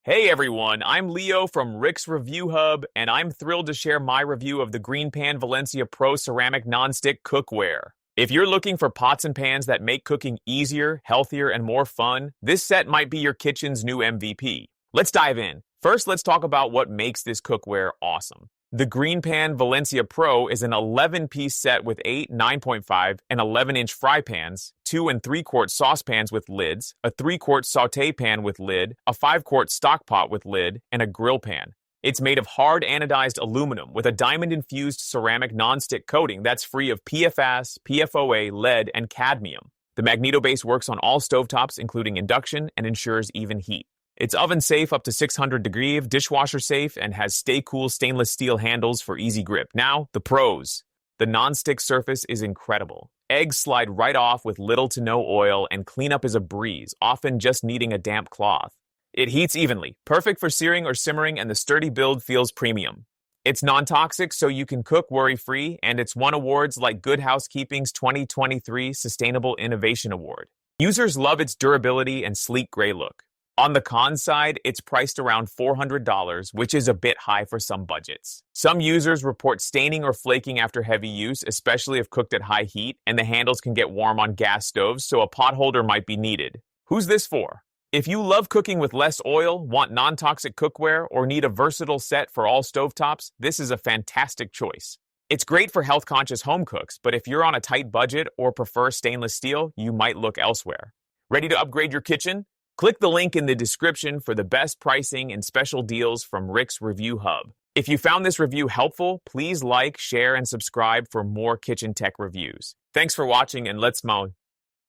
Hey everyone, I'm Leo from Rick's Review Hub, and I'm thrilled to share my review of the GreenPan Valencia Pro ceramic nonstick cookware. If you're looking for pots and pans that make cooking easier, healthier, and more fun, this set might be your kitchen's new MVP. Let's dive in. First, let's talk about what makes this cookware awesome. The GreenPan Valencia Pro is an 11-piece set with 8 9.5 and 11-inch fry pans, 2 and 3-quart saucepans with lids, a 3-quart sauté pan with lid, a 5-quart stockpot with lid, and a grill pan. It's made of hard-anodized aluminum with a diamond-infused ceramic nonstick coating that's free of PFAS, PFOA, lead, and cadmium. The Magneto base works on all stovetops, including induction, and ensures even heat. It's oven-safe up to 600 degrees, dishwasher-safe, and has stay-cool stainless steel handles for easy grip. Now, the pros. The non-stick surface is incredible. Eggs slide right off with little to no oil, and cleanup is a breeze, often just needing a damp cloth. It heats evenly, perfect for searing or simmering, and the sturdy build feels premium. It's non-toxic, so you can cook worry-free, and it's won awards like Good Housekeeping's 2023 Sustainable Innovation Award. Users love its durability and sleek gray look. On the con side, it's priced around $400, which is a bit high for some budgets. Some users report staining or flaking after heavy use, especially if cooked at high heat, and the handles can get warm on gas stoves, so a pot holder might be needed. Who's this for? If you love cooking with less oil, want non-toxic cookware, or need a versatile set for all stovetops, this is a fantastic choice. It's great for health-conscious home cooks, but if you're on a tight budget or prefer stainless steel, you might look elsewhere. Ready to upgrade your kitchen? Click the link in the description for the best pricing and special deals from Rick's Review Hub. If you found this review helpful, please like, share, and subscribe for more kitchen tech reviews. Thanks for watching, and let's mow.